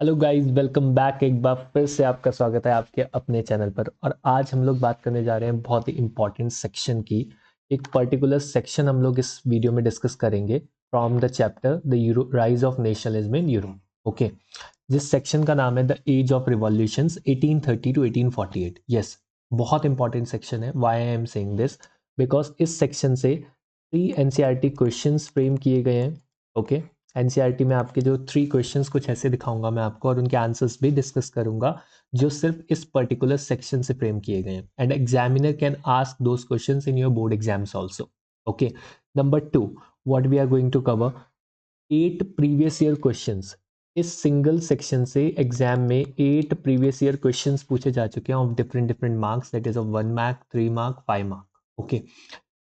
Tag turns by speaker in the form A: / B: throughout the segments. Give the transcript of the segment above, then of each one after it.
A: Hello guys, welcome back. एक बार फिर से आपका स्वागत है आपके अपने चैनल पर। और आज हम लोग बात करने जा रहे हैं बहुत ही इंपॉर्टेंट सेक्शन की। एक पर्टिकुलर सेक्शन हम लोग इस वीडियो में डिस्कस करेंगे from the chapter the rise of nationalism in Europe. Okay, जिस सेक्शन का नाम है the age of revolutions 1830 to 1848। Yes, बहुत इंपॉर्टेंट सेक्शन है। Why I am saying this, because इस सेक्शन से 3 एनसीईआरटी क्वेश्चंस फ्रेम किए गए हैं। ओके, एनसीईआरटी में आपके जो 3 क्वेश्चंस कुछ ऐसे दिखाऊंगा मैं आपको, और उनके आंसर्स भी डिस्कस करूंगा जो सिर्फ इस पर्टिकुलर सेक्शन से फ्रेम किए गए हैं। And examiner can ask those questions in your board exams also. Okay, number 2, what we are going to cover 8 previous year questions. इस सिंगल सेक्शन से एग्जाम में 8 प्रीवियस ईयर क्वेश्चंस पूछे जा चुके हैं of different different marks, that is of 1 mark, 3 mark, 5 mark. Okay,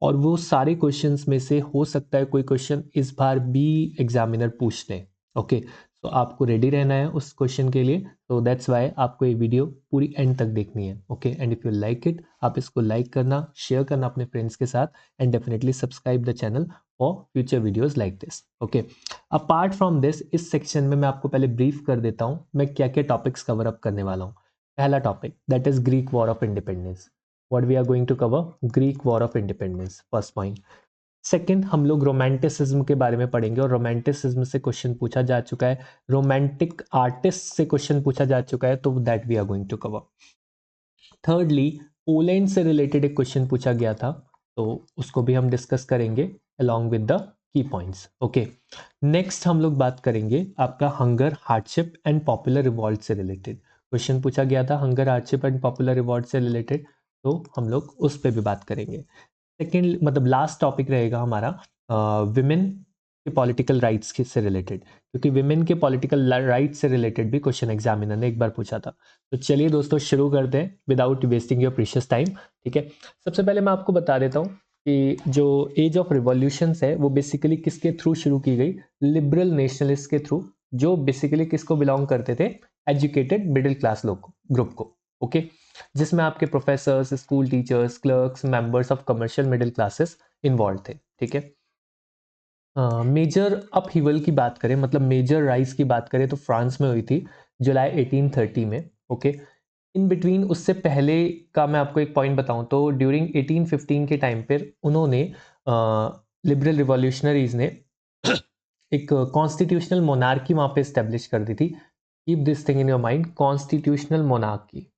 A: और वो सारे क्वेश्चंस में से हो सकता है कोई क्वेश्चन इस बार भी एग्जामिनर पूछ ले। ओके, तो आपको रेडी रहना है उस क्वेश्चन के लिए। तो दैट्स वाई आपको ये वीडियो पूरी एंड तक देखनी है। Okay, and if you like it, आप इसको लाइक करना, शेयर करना अपने फ्रेंड्स के साथ, and definitely subscribe the channel for future videos like this. Okay, apart from this, इस सेक्शन में मैं आपको पहले ब्रीफ कर देता हूँ मैं क्या क्या टॉपिक्स कवर अप करने वाला हूँ। पहला topic that is Greek war of independence. what we are going to cover Greek War of Independence, first point. Second, हम लोग रोमांटिसिज्म के बारे में पढ़ेंगे, और रोमांटिसिज्म से क्वेश्चन पूछा जा चुका है, रोमांटिक आर्टिस्ट से क्वेश्चन पूछा जा चुका है, तो that we are going to cover. Thirdly, Poland से रिलेटेड एक क्वेश्चन पूछा गया था, तो उसको भी हम डिस्कस करेंगे along with the key points. Okay, next हम लोग बात करेंगे आपका hunger, hardship and popular revolt से रिलेटेड क्वेश्चन पूछा गया था, hunger, hardship and popular revolt से रिलेटेड, तो हम लोग उस पर भी बात करेंगे। सेकेंड, मतलब लास्ट टॉपिक रहेगा हमारा विमेन के पॉलिटिकल राइट्स से रिलेटेड, क्योंकि विमेन के पॉलिटिकल राइट्स से रिलेटेड भी क्वेश्चन एग्जामिनर ने एक बार पूछा था। तो चलिए दोस्तों, शुरू करते हैं without wasting your precious time. ठीक है, सबसे पहले मैं आपको बता देता हूँ कि जो एज ऑफ रिवॉल्यूशंस है वो बेसिकली किसके थ्रू शुरू की गई, लिबरल नेशनलिस्ट के थ्रू, जो बेसिकली किसको बिलोंग करते थे, एजुकेटेड मिडिल क्लास लोग ग्रुप को। ओके, जिसमें आपके professors, school teachers, clerks, members of commercial middle classes involve थे। ठीक है, मेजर अपहीवल की बात करें, मतलब मेजर राइज की बात करें, तो फ्रांस में हुई थी जुलाई 1830 में। ओके, इन बिटवीन उससे पहले का मैं आपको एक पॉइंट बताऊं तो ड्यूरिंग 1815 के टाइम पर उन्होंने लिबरल रिवॉल्यूशनरीज ने एक कॉन्स्टिट्यूशनल मोनार्की वहां पे स्टेब्लिश कर दी थी। Keep this thing in your mind, constitutional monarchy.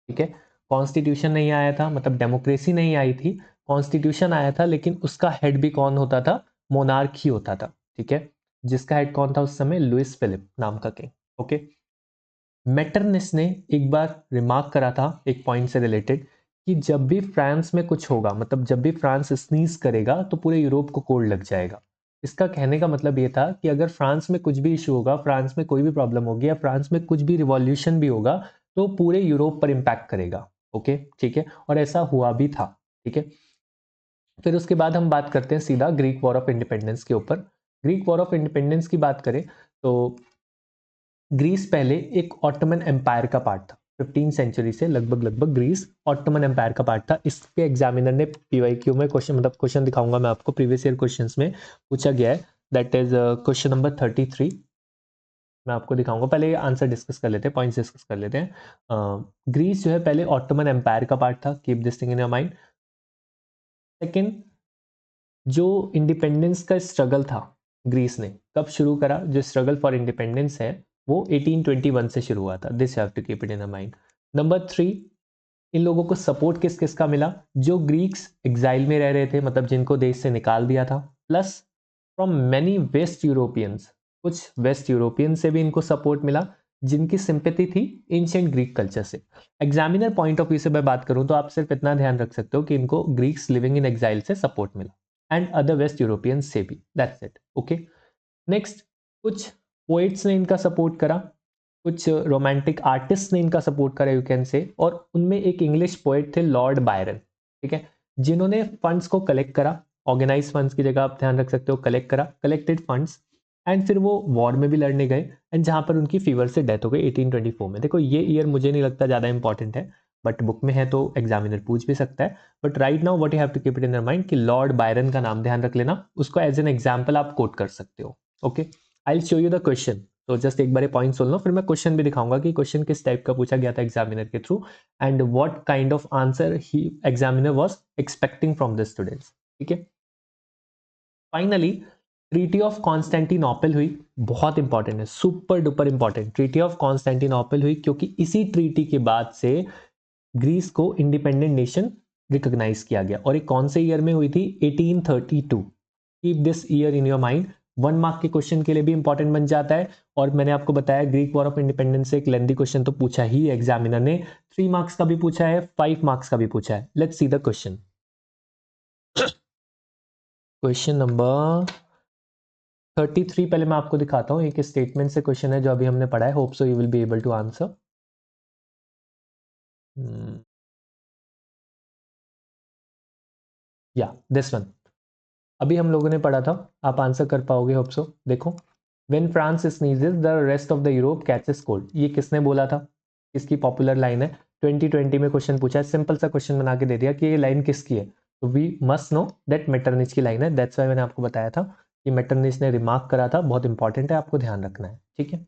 A: ठीक है, कॉन्स्टिट्यूशन नहीं आया था, मतलब डेमोक्रेसी नहीं आई थी, कॉन्स्टिट्यूशन आया था, लेकिन उसका हेड भी कौन होता था, मोनार्क ही होता था। ठीक है, जिसका हेड कौन था उस समय, लुइस फिलिप नाम का किंग। ओके, मेटरनिस ने एक बार रिमार्क करा था एक पॉइंट से रिलेटेड कि जब भी फ्रांस में कुछ होगा, मतलब जब भी फ्रांस स्नीज करेगा तो पूरे यूरोप को कोल्ड लग जाएगा। इसका कहने का मतलब ये था कि अगर फ्रांस में कुछ भी इशू होगा, फ्रांस में कोई भी प्रॉब्लम होगी, या फ्रांस में कुछ भी रिवॉल्यूशन भी होगा, तो पूरे यूरोप पर इंपैक्ट करेगा। ओके, ठीक है, और ऐसा हुआ भी था। ठीक है, फिर उसके बाद हम बात करते हैं सीधा ग्रीक वॉर ऑफ इंडिपेंडेंस के ऊपर। ग्रीक वॉर ऑफ इंडिपेंडेंस की बात करें तो ग्रीस पहले एक ऑटोमन एम्पायर का पार्ट था। 15 सेंचुरी से लगभग लगभग ग्रीस ऑटोमन एम्पायर का पार्ट था। इसके एग्जामिनर ने पीवाईक्यू में क्वेश्चन, मतलब क्वेश्चन दिखाऊंगा मैं आपको, प्रीवियस ईयर क्वेश्चंस में पूछा गया है। That is question number 33। मैं आपको दिखाऊंगा, पहले आंसर डिस्कस कर लेते हैं, पॉइंट्स डिस्कस कर लेते हैं। ग्रीस जो है पहले ऑटोमन एम्पायर का पार्ट था, keep this thing in your mind. Second, जो इंडिपेंडेंस का स्ट्रगल था ग्रीस ने कब शुरू करा, जो स्ट्रगल फॉर इंडिपेंडेंस है वो 1821 से शुरू हुआ था। This have to keep it in the mind. Number 3, इन लोगों को सपोर्ट किस किस का मिला, जो ग्रीक्स एग्जाइल में रह रहे थे, मतलब जिनको देश से निकाल दिया था, plus from many west Europeans, कुछ वेस्ट यूरोपियन से भी इनको सपोर्ट मिला, जिनकी सिंपैथी थी एंशिएंट ग्रीक कल्चर से। एग्जामिनर पॉइंट ऑफ व्यू से मैं बात करूं तो आप सिर्फ इतना ध्यान रख सकते हो कि इनको ग्रीक्स लिविंग इन एग्जाइल से सपोर्ट मिला, एंड अदर वेस्ट यूरोपियन से भी। That's it. ओके, नेक्स्ट, कुछ पोइट्स ने इनका सपोर्ट करा, कुछ रोमांटिक आर्टिस्ट ने इनका सपोर्ट करा, यू कैन से, और उनमें एक इंग्लिश पोएट थे लॉर्ड बायरन। ठीक है, जिन्होंने फंड्स को कलेक्ट करा, ऑर्गेनाइज फंड्स की जगह आप ध्यान रख सकते हो कलेक्ट करा, कलेक्टेड फंड्स, एंड फिर वो वॉर में भी लड़ने गए, एंड जहां पर उनकी फीवर से डेथ हो गई 1824 में। देखो ये ईयर मुझे नहीं लगता ज़्यादा इंपॉर्टेंट है, बट बुक में है तो एग्जामिनर पूछ भी सकता है। But right now what you have to keep it in your mind कि लॉर्ड बायरन का नाम ध्यान रख लेना, उसको एज एन एग्जाम्पल आप कोट कर सकते हो। Okay, I will show you the question. तो जस्ट एक बार पॉइंट सुन लो, फिर मैं क्वेश्चन भी दिखाऊंगा कि क्वेश्चन किस टाइप का पूछा गया था एग्जामिनर के through and what kind of answer he examiner was expecting from the students. ठीक है, फाइनली ट्रीटी ऑफ कॉन्स्टेंटिनोपल हुई, बहुत इंपॉर्टेंट है, super duper important. Treaty of Constantinople हुई क्योंकि इसी ट्रीटी के बाद से ग्रीस को इंडिपेंडेंट नेशन रिकॉग्नाइज किया गया, और ये कौन से ईयर में हुई थी? 1832। Keep this year in your mind, 1 mark के क्वेश्चन के लिए भी इंपॉर्टेंट बन जाता है। और मैंने आपको बताया ग्रीक वॉर ऑफ इंडिपेंडेंस से एक लेंथी क्वेश्चन तो पूछा ही एग्जामिनर ने, 3 मार्क्स का भी पूछा है, 5 मार्क्स का भी पूछा है। Let's see the question. Question number 33 पहले मैं आपको दिखाता हूं, एक स्टेटमेंट से क्वेश्चन है जो अभी हमने पढ़ा है, hope so you will be able to answer. Yeah this one अभी हम लोगों ने पढ़ा था, आप आंसर कर पाओगे होप सो। देखो, when France sneezes the rest of the Europe catches cold, ये किसने बोला था? इसकी पॉपुलर लाइन है, 2020 में क्वेश्चन पूछा है, सिंपल सा क्वेश्चन बना के दे दिया कि ये लाइन किसकी है, तो वी मस्ट नो दैट मेटरनिच की लाइन है। दैट्स वाई मैंने आपको बताया था कि मेटरनिच ने रिमार्क करा था, बहुत इंपॉर्टेंट है, आपको ध्यान रखना है। ठीक है,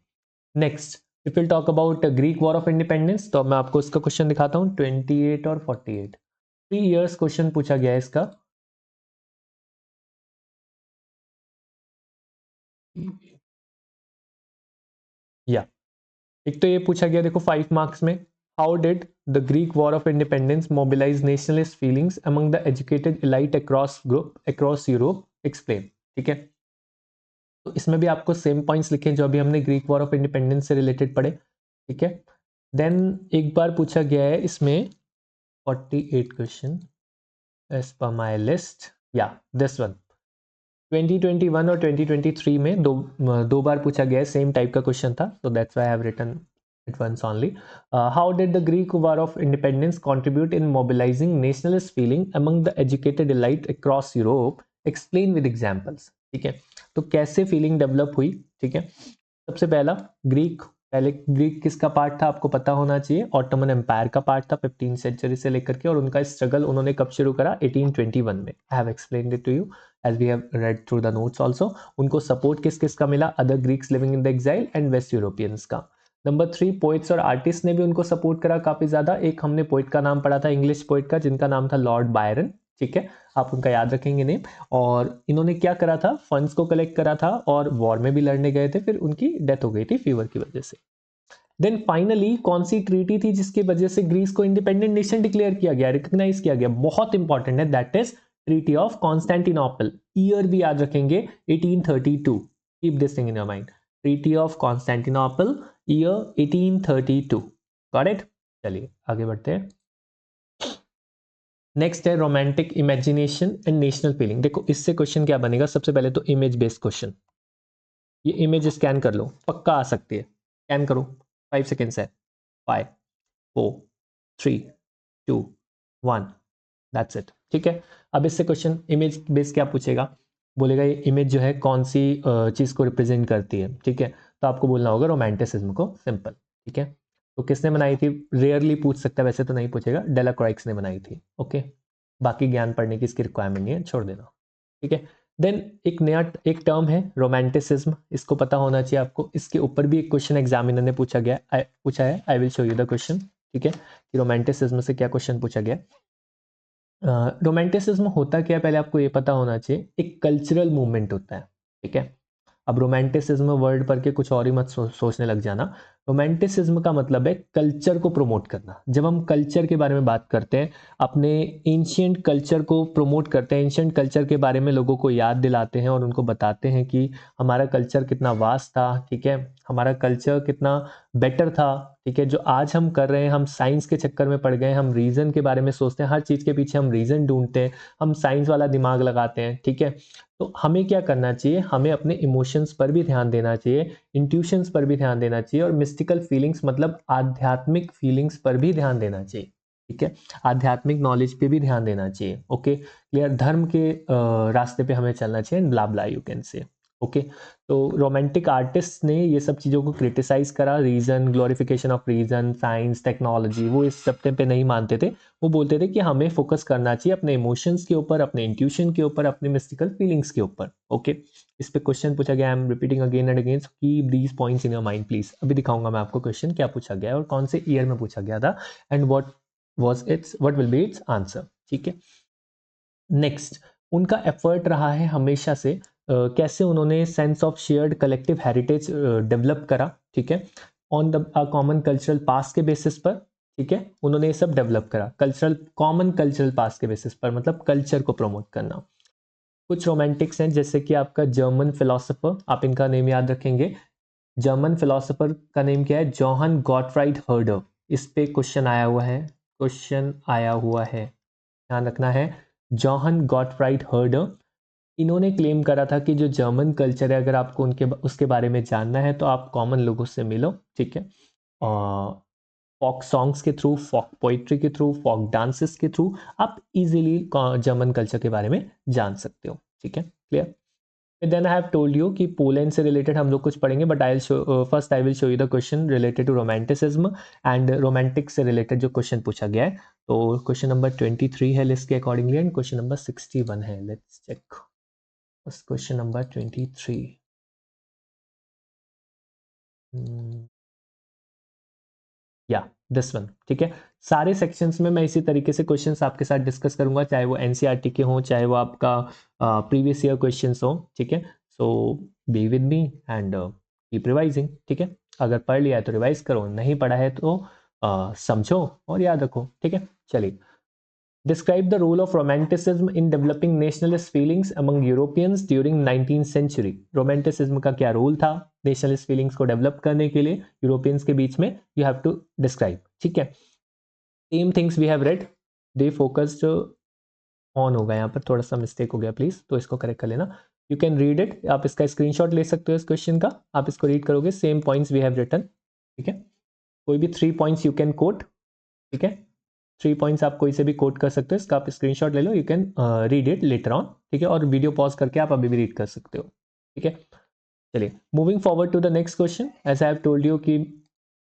A: next if will talk about Greek war of independence, तो मैं आपको इसका क्वेश्चन दिखाता हूँ, 28 और 48 3 इयर्स क्वेश्चन पूछा गया है इसका। या एक तो ये पूछा गया, देखो 5 मार्क्स में, how did the Greek war of independence mobilise nationalist feelings among the educated elite across Europe, explain. ठीक है, तो इसमें भी आपको सेम पॉइंट्स लिखे जो अभी हमने ग्रीक वॉर ऑफ इंडिपेंडेंस से रिलेटेड पढ़े। ठीक है, देन एक बार पूछा गया है इसमें 48 question as per my list, yeah this one 2021 और 2023 में दो बार पूछा गया है, सेम टाइप का क्वेश्चन था, so that's why I have written it once only. How did the Greek War of Independence contribute in mobilizing nationalist feeling among the educated elite across Europe? Explain with examples. ठीक है, तो कैसे feeling develop हुई? ठीक है, सबसे पहला Greek, पहले ग्रीक किसका पार्ट था आपको पता होना चाहिए, ऑटोमन एम्पायर का पार्ट था 15 सेंचुरी से लेकर के, और उनका स्ट्रगल उन्होंने कब शुरू करा? 1821 में। I have explained it to you as we have read through the notes also. उनको सपोर्ट किस किस का मिला? Other Greeks living in the exile and west Europeans का। नंबर 3, पोइट्स और आर्टिस्ट ने भी उनको सपोर्ट करा काफी ज्यादा। एक हमने पोइट का नाम पढ़ा था, इंग्लिश पोइट का, जिनका नाम था लॉर्ड बायरन। ठीक है, आप उनका याद रखेंगे नेम। और इन्होंने क्या करा था? फंड्स को कलेक्ट करा था और वॉर में भी लड़ने गए थे, फिर उनकी डेथ हो गई थी फीवर की वजह से। देन फाइनली कौन सी ट्रीटी थी जिसकी वजह से ग्रीस को इंडिपेंडेंट नेशन डिक्लेयर किया गया, रिकॉग्नाइज किया गया? बहुत इंपॉर्टेंट है, that is treaty of Constantinople. Year भी याद रखेंगे, 1832। Keep this thing in your mind, treaty of Constantinople, year 1832। Got it? चलिए आगे बढ़ते हैं। नेक्स्ट है romantic imagination and national feeling. देखो इससे क्वेश्चन क्या बनेगा, सबसे पहले तो इमेज बेस्ड क्वेश्चन। ये इमेज स्कैन कर लो, पक्का आ सकती है, स्कैन करो, 5 सेकेंड्स है, 5 4 3 2 1, दैट्स इट। ठीक है, अब इससे क्वेश्चन इमेज बेस्ड क्या पूछेगा, बोलेगा ये इमेज जो है कौन सी चीज़ को रिप्रेजेंट करती है। ठीक है, तो आपको बोलना होगा रोमांटिसिज्म को, सिंपल। ठीक है, तो किसने बनाई थी? रेयरली पूछ सकता है, वैसे तो नहीं पूछेगा, डेलाक्रॉइक्स ने बनाई थी। ओके, बाकी ज्ञान पढ़ने की इसकी रिक्वायरमेंट नहीं है, छोड़ देना। ठीक है, देन एक नया एक टर्म है रोमांटिसिज्म, इसको पता होना चाहिए आपको। इसके ऊपर भी एक क्वेश्चन एग्जामिनर ने पूछा है, आई will show you the question. ठीक है, कि रोमांटिसिज्म से क्या क्वेश्चन पूछा गया। रोमांटिसिज्म होता क्या है पहले आपको ये पता होना चाहिए, एक कल्चरल मूवमेंट होता है। ठीक है, अब रोमांटिसिज्म वर्ड पढ़ के कुछ और ही मत सोचने लग जाना। रोमांटिसिज्म का मतलब है कल्चर को प्रमोट करना। जब हम कल्चर के बारे में बात करते हैं, अपने एंशियंट कल्चर को प्रमोट करते हैं, एंशियंट कल्चर के बारे में लोगों को याद दिलाते हैं और उनको बताते हैं कि हमारा कल्चर कितना वास्ट था। ठीक है, हमारा कल्चर कितना बेटर था। ठीक है, जो आज हम कर रहे हैं, हम साइंस के चक्कर में पड़ गए, हम रीज़न के बारे में सोचते हैं, हर चीज़ के पीछे हम रीज़न ढूंढते हैं, हम साइंस वाला दिमाग लगाते हैं। ठीक है, तो हमें क्या करना चाहिए, हमें अपने इमोशंस पर भी ध्यान देना चाहिए, इंट्यूशंस पर भी ध्यान देना चाहिए, और मिस्टिकल फीलिंग्स मतलब आध्यात्मिक फीलिंग्स पर भी ध्यान देना चाहिए। ठीक है, आध्यात्मिक नॉलेज पे भी ध्यान देना चाहिए। ओके क्लियर, धर्म के रास्ते पे हमें चलना चाहिए, ब्ला ब्ला यू कैन से। ओके। तो रोमांटिक आर्टिस्ट ने ये सब चीज़ों को क्रिटिसाइज करा, reason, glorification of reason, science, technology, वो इस सब पे नहीं मानते थे। वो बोलते थे कि हमें फोकस करना चाहिए अपने इमोशंस के ऊपर, अपने इंट्यूशन के ऊपर, अपने मिस्टिकल फीलिंग्स के ऊपर। ओके, इस पे क्वेश्चन पूछा गया, I am repeating again and again, keep these points in your mind please. अभी दिखाऊंगा मैं आपको क्वेश्चन क्या पूछा गया है और कौन से ईयर में पूछा गया था, and what will be it's answer. ठीक है, नेक्स्ट, उनका एफर्ट रहा है हमेशा से कैसे उन्होंने sense of shared collective heritage develop करा। ठीक है, ऑन द कॉमन कल्चरल पास के बेसिस पर। ठीक है, उन्होंने ये सब डेवलप करा कॉमन कल्चरल पास के बेसिस पर, मतलब कल्चर को प्रमोट करना। कुछ रोमांटिक्स हैं जैसे कि आपका जर्मन फिलोसोफर, आप इनका नेम याद रखेंगे। जर्मन फिलोसोफर का नेम क्या है? Johan Gottfried हर्डर। इस पे क्वेश्चन आया हुआ है, क्वेश्चन आया हुआ है, ध्यान रखना है। जोहन गॉटफ्राइड हर्डर, इन्होंने क्लेम करा था कि जो जर्मन कल्चर है, अगर आपको उनके उसके बारे में जानना है तो आप कॉमन लोगों से मिलो। ठीक है, और फॉक सॉन्ग्स के थ्रू, फॉक पोइट्री के थ्रू, फॉक डांसेस के थ्रू आप इजीली जर्मन कल्चर के बारे में जान सकते हो। ठीक है, clear. Then I have told you कि पोलैंड से रिलेटेड हम लोग कुछ पढ़ेंगे, but first I will show you the question related to romanticism and romantic से रिलेटेड जो क्वेश्चन पूछा गया है। तो क्वेश्चन नंबर 23 है लिस्ट के अकॉर्डिंगली, एंड क्वेश्चन नंबर 61 है। Let's check question number 23। Yeah this one. ठीक है, सारे सेक्शंस में मैं इसी तरीके से क्वेश्चंस आपके साथ डिस्कस करूंगा, चाहे वो एनसीईआरटी के हों, चाहे वो आपका प्रीवियस ईयर क्वेश्चंस हो। ठीक है, so be with me and keep revising. ठीक है, अगर पढ़ लिया है तो रिवाइज करो, नहीं पढ़ा है तो समझो और याद रखो। ठीक है, चलिए। Describe the role of Romanticism in developing nationalist feelings among Europeans during 19th century. Romanticism का क्या रोल था nationalist feelings को डेवलप करने के लिए यूरोपियंस के बीच में? You have to describe. ठीक है, same things we have read. They focused on होगा, यहाँ पर थोड़ा सा मिस्टेक हो गया, प्लीज तो इसको करेक्ट कर लेना। यू कैन रीड इट, आप इसका स्क्रीनशॉट ले सकते हो इस क्वेश्चन का, आप इसको रीड करोगे, same points we have written. ठीक है, कोई भी 3 पॉइंट्स यू कैन कोट। ठीक है, 3 पॉइंट्स आप कोई से भी कोट कर सकते हो, इसका आप स्क्रीनशॉट ले लो, you can read it later on. ठीक है, और वीडियो पॉज करके आप अभी भी रीड कर सकते हो। ठीक है, चलिए moving forward to the next question. As I have told you कि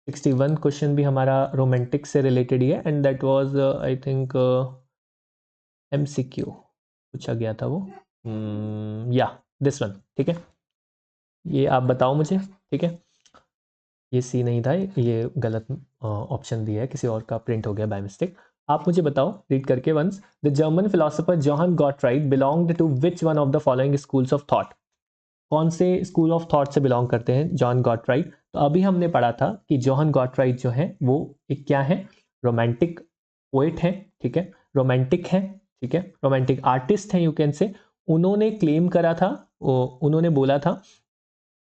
A: 61 क्वेश्चन भी हमारा रोमांटिक से रिलेटेड ही है, and that was I think MCQ पूछा गया था वो, या दिस वन। ठीक है, ये आप बताओ मुझे। ठीक है, ये सी नहीं था, ये गलत ऑप्शन दिया है, किसी और का प्रिंट हो गया बाय मिस्टेक। आप मुझे बताओ रीड करके once, the German philosopher Johann Gottfried belonged to which one of the following schools of thought? कौन से स्कूल ऑफ थॉट से बिलोंग करते हैं जॉन गॉटफ्राइड? तो अभी हमने पढ़ा था कि जोहन गॉटफ्राइड जो है वो एक क्या है? रोमांटिक पोएट है। ठीक है, रोमांटिक है। ठीक है, रोमांटिक आर्टिस्ट है यू कैन से। उन्होंने क्लेम करा था, उन्होंने बोला था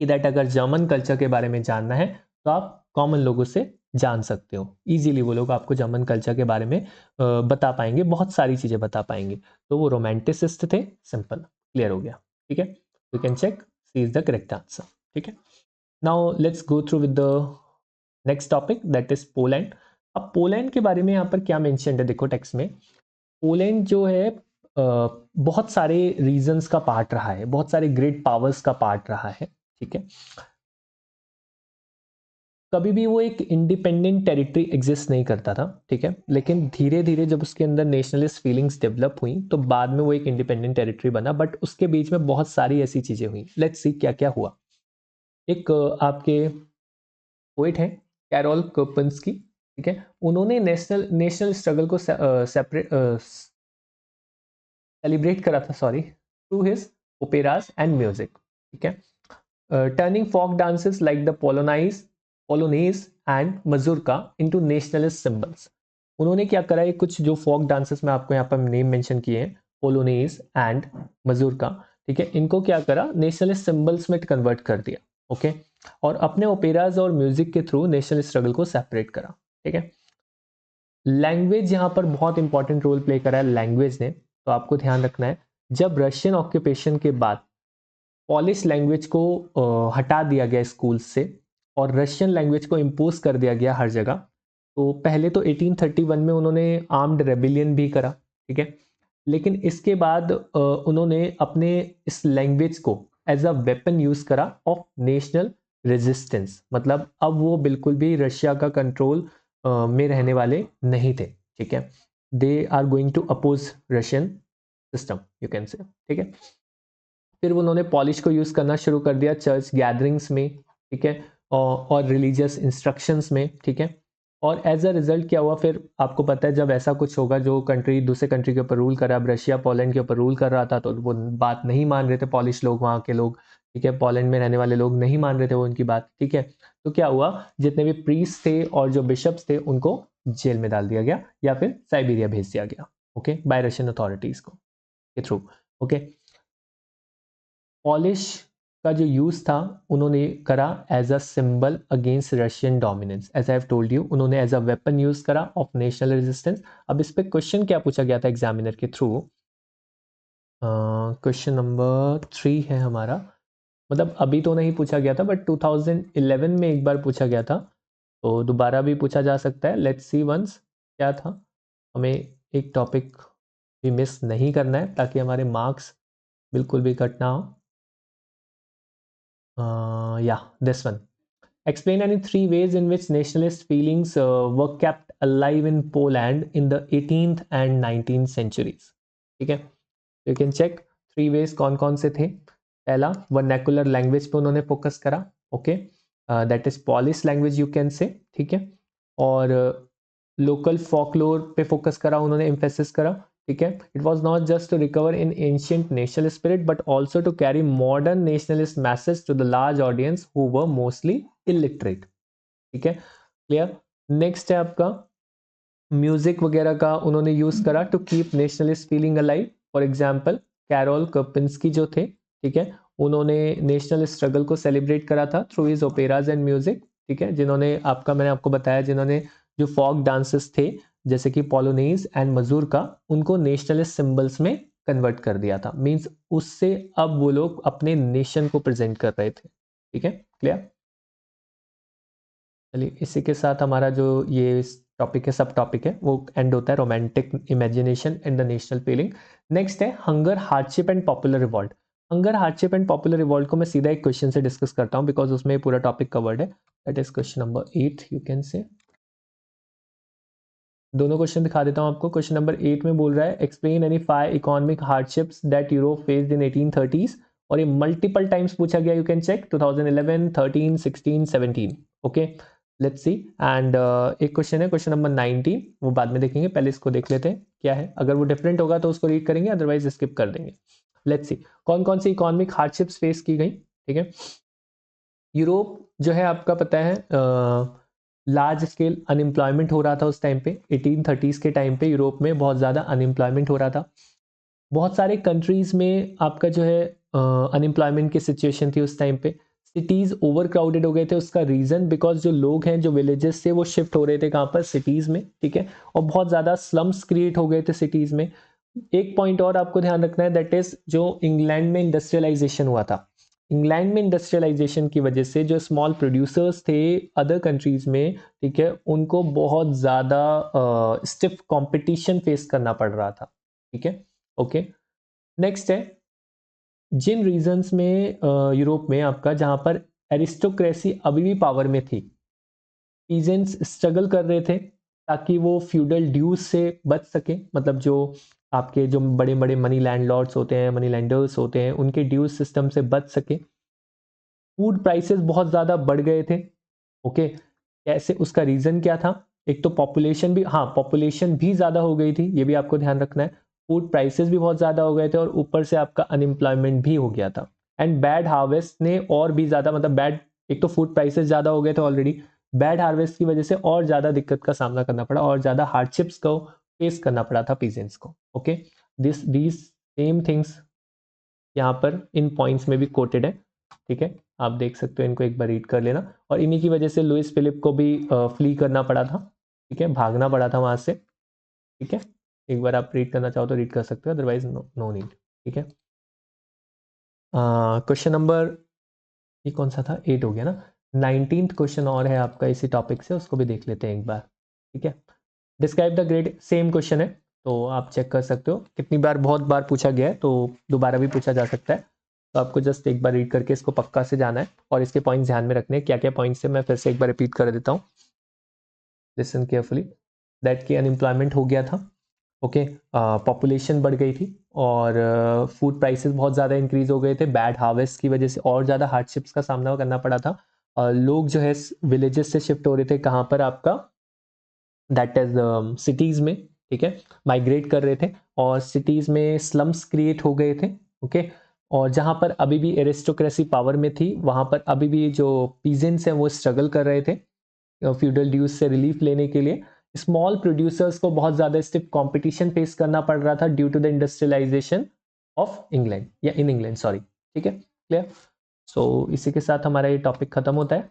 A: कि दैट अगर जर्मन कल्चर के बारे में जानना है तो आप कॉमन लोगों से जान सकते हो इजीली। वो लोग आपको जर्मन कल्चर के बारे में बता पाएंगे, बहुत सारी चीज़ें बता पाएंगे। तो वो रोमांटिसिस्ट थे, सिंपल, क्लियर हो गया। ठीक है, you can check, C is the correct answer. ठीक है, now let's go through with the next topic, that is Poland. अब पोलैंड के बारे में यहाँ पर क्या मेंशन है, देखो टेक्स्ट में। पोलैंड जो है बहुत सारे रीजन्स का पार्ट रहा है, बहुत सारे ग्रेट पावर्स का पार्ट रहा है। ठीक है, कभी भी वो एक इंडिपेंडेंट टेरिटरी एग्जिस्ट नहीं करता था। ठीक है, लेकिन धीरे धीरे जब उसके अंदर नेशनलिस्ट फीलिंग्स डेवलप हुई तो बाद में वो एक इंडिपेंडेंट टेरिटरी बना, बट उसके बीच में बहुत सारी ऐसी चीजें हुई। लेट्स सी क्या क्या हुआ। एक आपके पोइट हैं कैरोल कोपेंस्की। ठीक है, उन्होंने नेशनल नेशनल स्ट्रगल को सेपरेट सेलिब्रेट करा था, sorry, through his operas and music. ठीक है, turning folk dances like the Polonaise and Mazurka into nationalist symbols. उन्होंने क्या करा है, कुछ जो फोक डांसेस में आपको यहाँ पर नेम मेंशन किए हैं, पोलोनेज एंड मजूरका। ठीक है, इनको क्या करा, नेशनलिस्ट सिंबल्स में कन्वर्ट कर दिया। ओके, और अपने ओपेराज और म्यूजिक के थ्रू नेशनल स्ट्रगल को सेपरेट करा। ठीक है, लैंग्वेज यहाँ पर बहुत इंपॉर्टेंट रोल प्ले करा है लैंग्वेज ने। तो आपको ध्यान रखना है, जब रशियन ऑक्यूपेशन के बाद पॉलिश लैंग्वेज को हटा दिया गया स्कूल से और रशियन लैंग्वेज को इम्पोज कर दिया गया हर जगह। तो पहले तो 1831 में उन्होंने आर्म्ड रेबिलियन भी करा। ठीक है, लेकिन इसके बाद उन्होंने अपने इस लैंग्वेज को एज अ वेपन यूज करा ऑफ नेशनल रेजिस्टेंस, मतलब अब वो बिल्कुल भी रशिया का कंट्रोल में रहने वाले नहीं थे, ठीक है। They are going to oppose Russian system, you can say, ठीक है। फिर उन्होंने पॉलिश को यूज करना शुरू कर दिया चर्च गैदरिंग्स में, ठीक है, और रिलीजियस इंस्ट्रक्शंस में, ठीक है। और एज अ रिजल्ट क्या हुआ, फिर आपको पता है जब ऐसा कुछ होगा, जो कंट्री दूसरे कंट्री के ऊपर रूल कर रहा है, रशिया पोलैंड के ऊपर रूल कर रहा था, तो वो बात नहीं मान रहे थे पॉलिश लोग, वहाँ के लोग, ठीक है, पोलैंड में रहने वाले लोग नहीं मान रहे थे वो उनकी बात, ठीक है। तो क्या हुआ, जितने भी प्रीस्ट थे और जो बिशप्स थे उनको जेल में डाल दिया गया या फिर साइबेरिया भेज दिया गया, ओके, बाय रशियन अथॉरिटीज को के थ्रू, ओके। पॉलिश का जो यूज था उन्होंने करा as a symbol against Russian dominance, as I have told you, उन्होंने एज अ वेपन यूज करा ऑफ नेशनल रेजिस्टेंस। अब इस पे क्वेश्चन क्या पूछा गया था एग्जामिनर के थ्रू, क्वेश्चन नंबर 3 है हमारा, मतलब अभी तो नहीं पूछा गया था बट 2011 में एक बार पूछा गया था, तो दोबारा भी पूछा जा सकता है, लेट्स सी वंस क्या था। हमें एक टॉपिक भी मिस नहीं करना है ताकि हमारे मार्क्स बिल्कुल भी कट ना हो। Yeah, this one. Explain any three ways in which nationalist feelings were kept alive in Poland in the 18th and 19th centuries. ठीक है, you can check three ways कौन कौन से थे। पहला, वर्नैकुलर लैंग्वेज पे उन्होंने फोकस करा, okay, that is polish language you can say, ठीक है। और लोकल फॉकलोर पे फोकस करा उन्होंने, एम्फेसिस करा, ठीक है। It was not just to recover in ancient national spirit but also to carry modern nationalist message to the large audience who were mostly illiterate, ठीक है, क्लियर। नेक्स्ट है आपका म्यूजिक वगैरह का उन्होंने यूज करा to keep nationalist feeling alive. For example Karol Kurpinski जो थे, ठीक है, उन्होंने नेशनल स्ट्रगल को सेलिब्रेट करा था through his operas and music, ठीक है, जिन्होंने आपका मैंने आपको बताया, जिन्होंने जो फॉक डांसेस थे जैसे कि पोलोनीज एंड मजूर का, उनको नेशनलिस्ट सिंबल्स में कन्वर्ट कर दिया था, मींस उससे अब वो लोग अपने नेशन को प्रेजेंट कर रहे थे, ठीक है, क्लियर। चलिए इसी के साथ हमारा जो ये टॉपिक है, सब टॉपिक है, वो एंड होता है, romantic imagination and the national feeling. Next है hunger, hardship and popular revolt. Hunger, hardship and popular revolt को मैं सीधा एक क्वेश्चन से डिस्कस करता हूं बिकॉज उसमें पूरा टॉपिक कवर्ड है, that is question number 8, you can से। दोनों क्वेश्चन दिखा देता हूं आपको। क्वेश्चन नंबर 8 में बोल रहा है explain any 5 economic hardships that Europe faced in 1830s, और ये मल्टीपल टाइम्स पूछा गया, you can check 2011, 13, 16, 17, okay, let's see. And एक क्वेश्चन है क्वेश्चन नंबर 19, वो बाद में देखेंगे, पहले इसको देख लेते हैं क्या है, अगर वो डिफरेंट होगा तो उसको रीड करेंगे, अदरवाइज स्किप कर देंगे। लेट्स सी कौन कौन सी इकोनॉमिक हार्डशिप्स फेस की गई, ठीक है। यूरोप जो है आपका पता है लार्ज स्केल अनएम्प्लॉयमेंट हो रहा था उस टाइम पे, 1830s के टाइम पे यूरोप में बहुत ज़्यादा अनएम्प्लॉयमेंट हो रहा था। बहुत सारे कंट्रीज में आपका जो है अनएम्प्लॉयमेंट की सिचुएशन थी उस टाइम पे। सिटीज़ ओवर क्राउडेड हो गए थे, उसका रीज़न बिकॉज जो लोग हैं जो विलेजेस से वो शिफ्ट हो रहे थे कहाँ पर, सिटीज़ में, ठीक है, और बहुत ज़्यादा स्लम्स क्रिएट हो गए थे सिटीज़ में। एक पॉइंट और आपको ध्यान रखना है, दैट इज जो इंग्लैंड में इंडस्ट्रियलाइजेशन हुआ था, इंग्लैंड में इंडस्ट्रियलाइजेशन की वजह से जो स्मॉल प्रोड्यूसर्स थे अदर कंट्रीज में, ठीक है, उनको बहुत ज़्यादा स्टिफ कंपटीशन फेस करना पड़ रहा था, ठीक है, ओके। नेक्स्ट है जिन रीजन्स में यूरोप में आपका जहां पर एरिस्टोक्रेसी अभी भी पावर में थी, पीजेंट्स स्ट्रगल कर रहे थे ताकि वो फ्यूडल ड्यूज से बच सके, मतलब जो आपके जो बड़े बड़े मनी लैंडलॉर्ड्स होते हैं, मनी लैंडर्स होते हैं, उनके ड्यूज सिस्टम से बच सके। फूड प्राइसेस बहुत ज़्यादा बढ़ गए थे, ओके, कैसे, उसका रीज़न क्या था, एक तो पॉपुलेशन भी, हाँ पॉपुलेशन भी ज़्यादा हो गई थी, ये भी आपको ध्यान रखना है, फूड प्राइसेस भी बहुत ज़्यादा हो गए थे, और ऊपर से आपका अनएम्प्लॉयमेंट भी हो गया था। एंड बैड हार्वेस्ट ने और भी ज़्यादा, मतलब बैड, एक तो फूड प्राइसेस ज़्यादा हो गए थे ऑलरेडी, बैड हार्वेस्ट की वजह से और ज़्यादा दिक्कत का सामना करना पड़ा, और ज़्यादा हार्डशिप्स को फेस करना पड़ा था पीजेंट्स को, ओके। दीज सेम थिंग्स यहाँ पर इन पॉइंट्स में भी कोटेड है, ठीक है, आप देख सकते हो, इनको एक बार रीड कर लेना। और इन्हीं की वजह से लुइस फिलिप को भी फ्ली करना पड़ा था, ठीक है, भागना पड़ा था वहां से, ठीक है। एक बार आप रीड करना चाहो तो रीड कर सकते हो, अदरवाइज नो नीड, ठीक है। क्वेश्चन नंबर, ये कौन सा था, 8 हो गया ना। 19th क्वेश्चन और है आपका इसी टॉपिक से, उसको भी देख लेते हैं एक बार, ठीक है। Describe the grade, same question है, तो आप चेक कर सकते हो, कितनी बार, बहुत बार पूछा गया है, तो दोबारा भी पूछा जा सकता है। तो आपको जस्ट एक बार रीड करके इसको पक्का से जाना है और इसके पॉइंट्स ध्यान में रखने हैं। क्या क्या पॉइंट्स है मैं फिर से एक बार रिपीट कर देता हूँ, लिसन केयरफुली। दैट कि अनएम्प्लॉयमेंट हो गया था, ओके, पॉपुलेशन बढ़ गई थी और फूड प्राइसेस बहुत ज़्यादा इंक्रीज हो गए थे, बैड हार्वेस्ट की वजह से और ज़्यादा हार्डशिप्स का सामना करना पड़ा था। लोग जो है विलेजेस से शिफ्ट हो रहे थे कहाँ पर, आपका दैट इज सिटीज़ में, ठीक है, माइग्रेट कर रहे थे और सिटीज़ में स्लम्स क्रिएट हो गए थे, ओके। और जहाँ पर अभी भी एरिस्टोक्रेसी पावर में थी वहाँ पर अभी भी जो पीजेंट्स हैं वो स्ट्रगल कर रहे थे फ्यूडल ड्यूज से रिलीफ लेने के लिए। स्मॉल प्रोड्यूसर्स को बहुत ज़्यादा स्टिफ कंपटीशन फेस करना पड़ रहा था due to the industrialisation of England या इन इंग्लैंड, सॉरी, ठीक है, क्लियर। सो इसी के साथ हमारा ये टॉपिक खत्म होता है।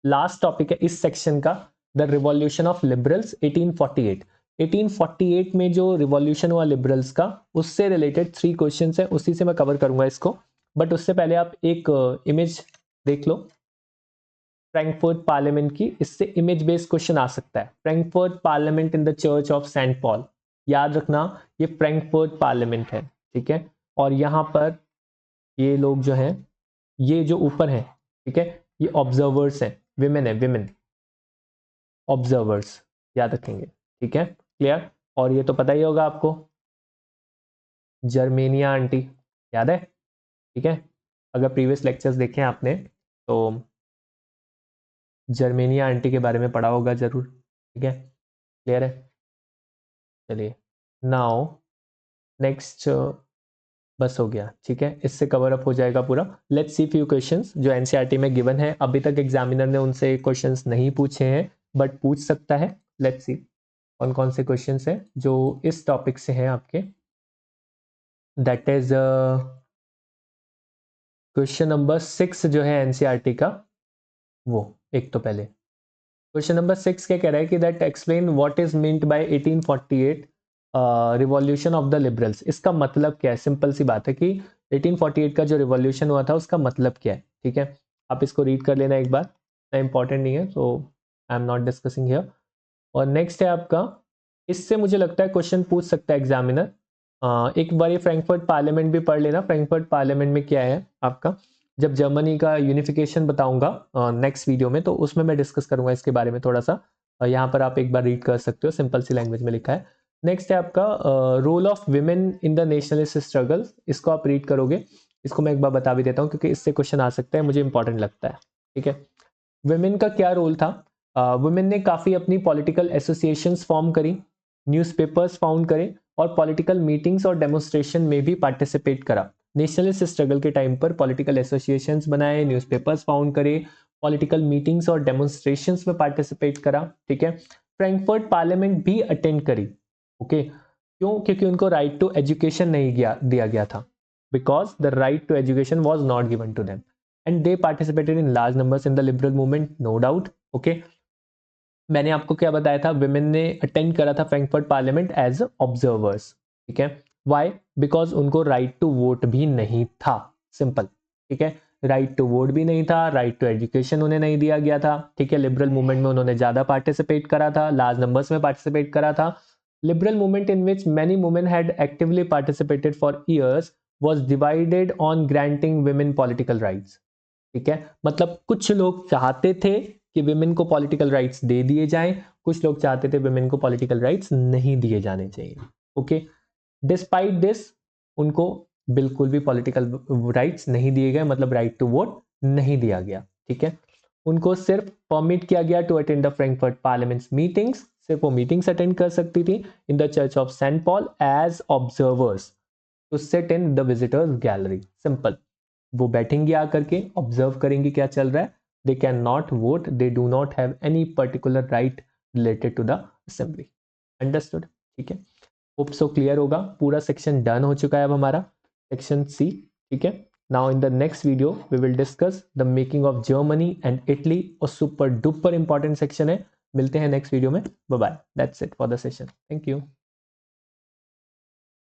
A: लास्ट टॉपिक है इस सेक्शन का, द रिवॉल्यूशन ऑफ लिबरल्स 1848। 1848 में जो रिवॉल्यूशन हुआ लिबरल्स का, उससे रिलेटेड 3 क्वेश्चंस है, उसी से मैं कवर करूंगा इसको। बट उससे पहले आप एक इमेज देख लो फ्रैंकफर्ट पार्लियामेंट की, इससे इमेज बेस्ड क्वेश्चन आ सकता है। Frankfurt parliament in the church of Saint Paul, याद रखना ये फ्रैंकफर्ट पार्लियामेंट है, ठीक है। और यहाँ पर ये लोग जो हैं, ये जो ऊपर हैं, ठीक है, ये ऑब्जर्वर्स हैं, विमेन है, विमेन ऑब्जर्वर्स, याद रखेंगे, ठीक है, क्लियर। और ये तो पता ही होगा आपको, जर्मेनिया आंटी, याद है, ठीक है। अगर प्रीवियस लेक्चर्स देखे आपने तो जर्मेनिया आंटी के बारे में पढ़ा होगा जरूर, ठीक है, क्लियर है। चलिए नाउ नेक्स्ट, बस हो गया, ठीक है, इससे कवर अप हो जाएगा पूरा। लेट्स सी फ्यू क्वेश्चंस जो एनसीईआरटी में गिवन है, अभी तक एग्जामिनर ने उनसे क्वेश्चंस नहीं पूछे हैं बट पूछ सकता है। लेट्स सी कौन कौन से क्वेश्चंस हैं जो इस टॉपिक से हैं आपके। दैट इज क्वेश्चन नंबर 6 जो है एनसीईआरटी का, वो एक तो पहले क्वेश्चन नंबर 6 क्या कह रहा है कि that explain what is meant by 1848 revolution of the liberals. इसका मतलब क्या है, सिंपल सी बात है कि 1848 का जो रिवॉल्यूशन हुआ था उसका मतलब क्या है, ठीक है। आप इसको रीड कर लेना एक बार, इंपॉर्टेंट नहीं है, so I am not discussing here. और नेक्स्ट है आपका, इससे मुझे लगता है क्वेश्चन पूछ सकता है एग्जामिनर। एक बार ये फ्रैंकफर्ट पार्लियामेंट भी पढ़ लेना। फ्रैंकफर्ट पार्लियामेंट में क्या है आपका, जब जर्मनी का यूनिफिकेशन बताऊंगा नेक्स्ट वीडियो में, तो उसमें मैं डिस्कस करूंगा इसके बारे में थोड़ा सा। यहाँ पर आप एक बार रीड कर सकते हो, सिंपल सी लैंग्वेज में लिखा है। नेक्स्ट है आपका role of women in the nationalist struggle, इसको आप रीड करोगे। इसको मैं एक बार बता भी देता हूँ क्योंकि इससे क्वेश्चन आ सकता है, मुझे इंपॉर्टेंट लगता है, ठीक है। वुमेन का क्या रोल था, वुमेन ने काफ़ी अपनी पॉलिटिकल एसोसिएशंस फॉर्म करी, न्यूज़पेपर्स फाउंड करे और पॉलिटिकल मीटिंग्स और डेमोन्स्ट्रेशन में भी पार्टिसिपेट करा। नेशनलिस्ट स्ट्रगल के टाइम पर पॉलिटिकल एसोसिएशंस बनाए, न्यूज़पेपर्स फाउंड करे, पॉलिटिकल मीटिंग्स और डेमोन्स्ट्रेशंस में पार्टिसिपेट करा, ठीक है। फ्रैंकफर्ट पार्लियामेंट भी अटेंड करी, ओके। क्यों, क्योंकि उनको राइट टू एजुकेशन नहीं दिया गया था, because the right to education was not given to them and they participated in large numbers in the liberal movement, no doubt, okay. मैंने आपको क्या बताया था, विमेन ने अटेंड करा था फ्रैंकफर्ट पार्लियामेंट एज ऑब्जर्वर्स, ठीक है। व्हाई, बिकॉज उनको राइट टू वोट भी नहीं था, सिंपल, ठीक है। राइट टू वोट भी नहीं था, राइट टू एजुकेशन उन्हें नहीं दिया गया था, ठीक है। लिबरल मूवमेंट में उन्होंने ज्यादा पार्टिसिपेट करा था, लार्ज नंबर्स में पार्टिसिपेट करा था। Liberal movement in which many women had actively participated for years was divided on granting women political rights, ठीक है। मतलब कुछ लोग चाहते थे कि विमेन को पॉलिटिकल राइट्स दे दिए जाएं, कुछ लोग चाहते थे विमेन को पॉलिटिकल राइट्स नहीं दिए जाने चाहिए, ओके। डिस्पाइट दिस उनको बिल्कुल भी पॉलिटिकल राइट्स नहीं दिए गए, मतलब राइट टू वोट नहीं दिया गया, ठीक है। उनको सिर्फ परमिट किया गया to attend the Frankfurt parliaments meetings, सिर्फ वो मीटिंग्स अटेंड कर सकती थी in the church of Saint Paul as observers to sit in the visitors gallery, simple. वो बैठेंगे आकर के, ऑब्जर्व करेंगे क्या चल रहा है, they can not vote, they do not have any particular right related to the assembly, understood, ठीक है। होप सो क्लियर होगा, पूरा सेक्शन डन हो चुका है अब हमारा, सेक्शन सी, ठीक है। Now in the next video we will discuss the making of Germany and Italy, और सुपर डुपर इंपॉर्टेंट सेक्शन है। मिलते हैं नेक्स्ट वीडियो में, bye bye, that's it for the session, thank you.